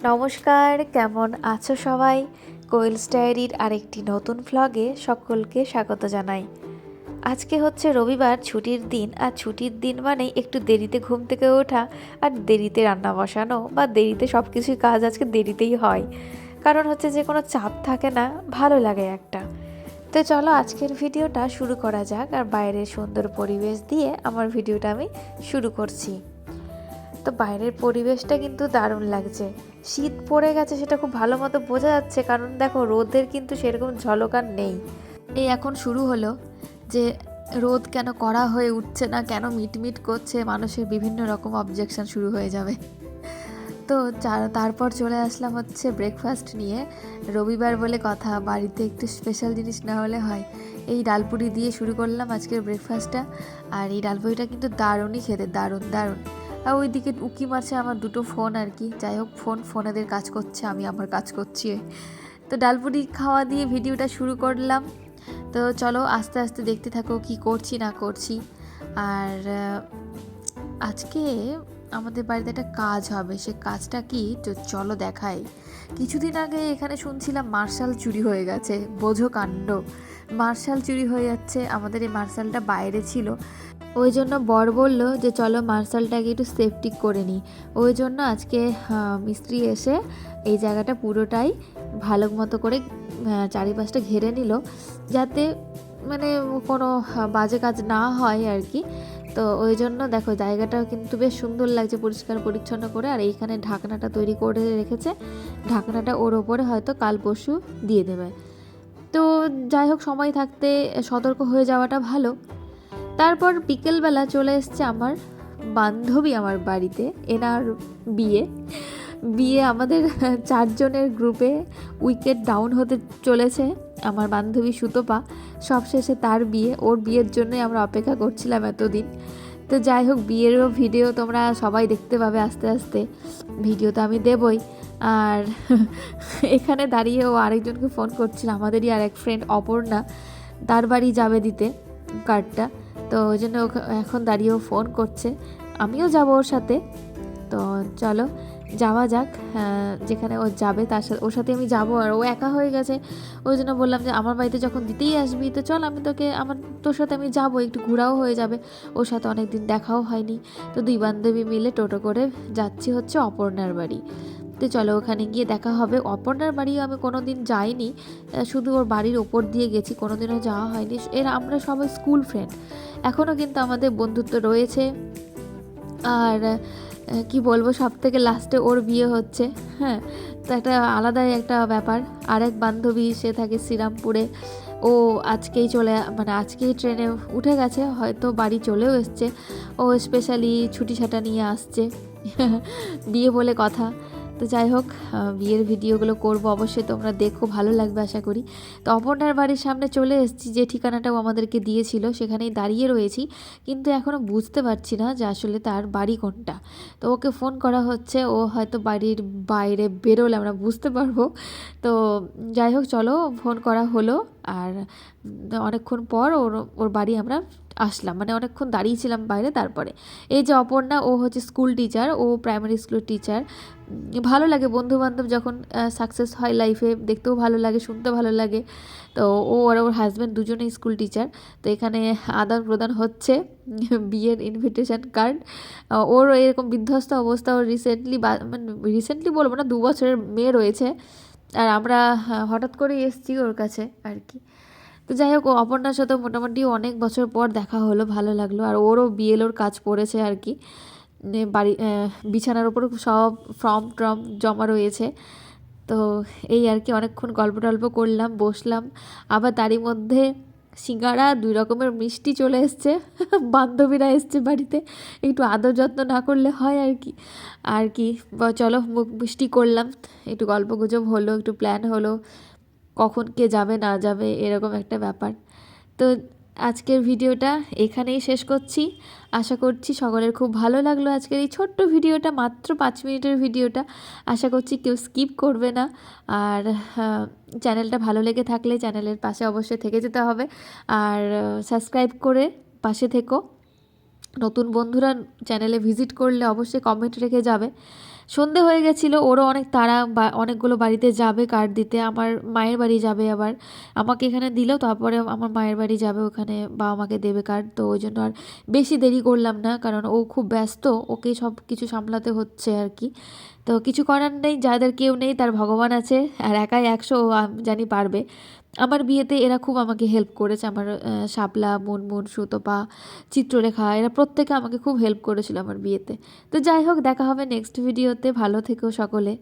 নমস্কার, কেমন আছো সবাই? কোয়েলস ডায়েরির আরেকটি নতুন ভ্লগে সকলকে স্বাগত জানাই। আজকে হচ্ছে রবিবার, ছুটির দিন। আর ছুটির দিন মানেই একটু দেরিতে ঘুম থেকে ওঠা আর দেরিতে রান্না বসানো বা দেরিতে সব কিছুই কাজ আজকে দেরিতেই হয়। কারণ হচ্ছে যে কোনো চাপ থাকে না, ভালো লাগে একটা। তো চলো আজকের ভিডিওটা শুরু করা যাক। আর বাইরের সুন্দর পরিবেশ দিয়ে আমার ভিডিওটা আমি শুরু করছি। তো বাইরের পরিবেশটা কিন্তু দারুণ লাগছে। শীত পড়ে গেছে সেটা খুব ভালো মতো বোঝা যাচ্ছে, কারণ দেখো রোদের কিন্তু সেরকম ঝলক আর নেই। এই এখন শুরু হলো যে রোদ কেন কড়া হয়ে উঠছে না, কেন মিটমিট করছে, মানুষের বিভিন্ন রকম অবজেকশন শুরু হয়ে যাবে। তো তারপর চলে আসলাম হচ্ছে ব্রেকফাস্ট নিয়ে। রবিবার বলে কথা, বাড়িতে একটু স্পেশাল জিনিস না হলে হয়। এই ডালপুরি দিয়ে শুরু করলাম আজকের ব্রেকফাস্টটা। আর এই ডালপুরিটা কিন্তু দারুণই খেতে, দারুণ দারুণ। আর ওইদিকে উকি মারছে আমার দুটো ফোন আর কি। যাই হোক, ফোনেদের কাজ করছে, আমি আমার কাজ করছি। তো ডালপুরি খাওয়া দিয়ে ভিডিওটা শুরু করলাম। তো চলো আস্তে আস্তে দেখতে থাকো কি করছি না করছি। আর আজকে আমাদের বাড়িতে একটা কাজ হবে, সে কাজটা কি চলো দেখাই। কিছুদিন আগে এখানে শুনছিলাম মার্শাল চুরি হয়ে গেছে। বোঝো কাণ্ড, মার্শাল চুরি হয়ে যাচ্ছে। আমাদের এই মার্শালটা বাইরে ছিল, ওই জন্য বর বলল যে চলো মার্শালটাকে একটু সেফটি করে নিই। ওই জন্য আজকে মিস্ত্রি এসে এই জায়গাটা পুরোটাই ভালো মতো করে চারিপাশটা ঘিরে নিল, যাতে মানে কোনো বাজে কাজ না হয় আর কি। তো ওই জন্য দেখো জায়গাটাও কিন্তু বেশ সুন্দর লাগছে, পরিষ্কার পরিচ্ছন্ন করে। আর এইখানে ঢাকনাটা তৈরি করে রেখেছে, ঢাকনাটা ওর ওপরে হয়তো কাল পরশু দিয়ে দেবে। তো যাই হোক, সময় থাকতে সতর্ক হয়ে যাওয়াটা ভালো। তারপর বিকেলবেলা চলে এসছে আমার বান্ধবী আমার বাড়িতে। এনার বিয়ে বিয়ে আমাদের 4 জনের গ্রুপে উইকেট ডাউন হতে চলেছে। আমার বান্ধবী সুতপা, সবশেষে তার বিয়ে। ওর বিয়ের জন্যই আমরা অপেক্ষা করছিলাম এতদিন। তো যাই হোক, বিয়েরও ভিডিও তোমরা সবাই দেখতে পাবে আস্তে আস্তে, ভিডিও তো আমি দেবই। আর এখানে দাঁড়িয়ে ও আরেকজনকে ফোন করছিল, আমাদেরই আর এক ফ্রেন্ড অপর্ণা, তার বাড়ি যাবে দিতে কার্ডটা। তো ওই জন্য এখন দাঁড়িয়েও ফোন করছে, আমিও যাব ওর সাথে। তো চলো যাওয়া যাক, যেখানে ও যাবে তার সাথে, ওর সাথে আমি যাব। আর ও একা হয়ে গেছে, ওই জন্য বললাম যে আমার বাড়িতে যখন দিতেই আসবি তো চল, আমি তোর সাথে আমি যাব, একটু ঘোরাও হয়ে যাবে। ওর সাথে অনেক দিন দেখাও হয়নি। তো 2 বান্ধবী মিলে টোটো করে যাচ্ছি হচ্ছে অপর্ণার বাড়ি। তো চলো ওখানে গিয়ে দেখা হবে। অপর্ণার বাড়িও আমি কোনো দিন যাইনি, শুধু ওর বাড়ির ওপর দিয়ে গেছি, কোনো দিনও যাওয়া হয়নি। আমরা সবাই স্কুল ফ্রেন্ড, এখনও কিন্তু আমাদের বন্ধুত্ব রয়েছে। আর কি বলবো, সব থেকে লাস্টে ওর বিয়ে হচ্ছে। হ্যাঁ, তো একটা আলাদাই একটা ব্যাপার। আরেক বান্ধবী, সে থাকে শ্রীরামপুরে, ও আজকেই ট্রেনে উঠে গেছে, হয়তো বাড়ি চলেও এসছে। ও স্পেশালি ছুটি ছাটা নিয়ে আসছে বিয়ে বলে কথা। তো যাই হোক, বিয়ের ভিডিওগুলো করব অবশ্যই, তোমরা দেখো, ভালো লাগবে আশা করি। তো অপর্ণার বাড়ির সামনে চলে এসেছি, যে ঠিকানাটাও আমাদেরকে দিয়েছিল সেখানেই দাঁড়িয়ে রয়েছি। কিন্তু এখনও বুঝতে পারছি না যে আসলে তার বাড়ি কোনটা। তো ওকে ফোন করা হচ্ছে, ও হয়তো বাড়ির বাইরে বেরোলে আমরা বুঝতে পারবো। তো যাই হোক, চলো ফোন করা হলো। আর অনেকক্ষণ পর ওর বাড়ি আমরা আসলাম, মানে অনেকক্ষণ দাঁড়িয়েছিলাম বাইরে। তারপরে এই যে অপর্ণা, ও হচ্ছে স্কুল টিচার, ও প্রাইমারি স্কুলের টিচার। ভালো লাগে বন্ধু বান্ধব যখন সাকসেস হয় লাইফে, দেখতেও ভালো লাগে, শুনতে ভালো লাগে। তো ও আর ওর হাজব্যান্ড দুজনেই স্কুল টিচার। তো এখানে আদান প্রদান হচ্ছে বিয়ের ইনভিটেশন কার্ড। ওর এরকম বিধ্বস্ত অবস্থা, ওর রিসেন্টলি বলবো না, 2 বছরের মেয়ে রয়েছে। আর আমরা হঠাৎ করে এসেছি ওর কাছে আর কি। তো যাই হোক, অপর্ণার সাথে মোটামুটি অনেক বছর পর দেখা হলো, ভালো লাগলো। আর ওরও বিএলওর কাজ পড়েছে আর কি। বাড়ি বিছানার ওপর সব ফর্ম টর্ম জমা রয়েছে। তো এই আর কি, অনেকক্ষণ গল্প টল্প করলাম, বসলাম। আবার তারই মধ্যে সিঙ্গারা, 2 রকমের মিষ্টি চলে এসছে বান্ধবীরা এসছে বাড়িতে, একটু আদর যত্ন না করলে হয় আর কি। চলো মুখ মিষ্টি করলাম, একটু গল্প গুজব হলো, একটু প্ল্যান হলো কখন কে যাবে না যাবে, এরকম একটা ব্যাপার। তো আজকের ভিডিওটা এখানেই শেষ করছি। আশা করছি সকলের খুব ভালো লাগলো আজকের এই ছোট্ট ভিডিওটা, মাত্র 5 মিনিটের ভিডিওটা। আশা করছি কেউ স্কিপ করবে না। আর চ্যানেলটা ভালো লেগে থাকলে চ্যানেলের পাশে অবশ্যই থেকে যেতে হবে। আর সাবস্ক্রাইব করে পাশে থেকো। নতুন বন্ধুরা চ্যানেলে ভিজিট করলে অবশ্যই কমেন্ট রেখে যাবে। সন্ধে হয়ে গেছিলো, ওরও অনেক তাড়া, বা অনেকগুলো বাড়িতে যাবে কার্ড দিতে, আমার মায়ের বাড়ি যাবে আবার, আমাকে এখানে দিলেও তারপরে আমার মায়ের বাড়ি যাবে, ওখানে বাবা মাকে দেবে কার্ড। তো ওই জন্য আর বেশি দেরি করলাম না, কারণ ও খুব ব্যস্ত, ওকেই সব কিছু সামলাতে হচ্ছে আর কি। তো কিছু করার নেই, যাদের কেউ নেই তার ভগবান আছে, আর একাই 100 ও আমি জানি পারবে। আমার বিয়েতে এরা খুব আমাকে হেল্প করেছে, আমার শাপলা, মুনমুন, সুতপা, চিত্রলেখা, এরা প্রত্যেকে আমাকে খুব হেল্প করেছিল আমার বিয়েতে। তো যাই হোক, দেখা হবে নেক্সট ভিডিওতে, ভালো থেকো সকলে।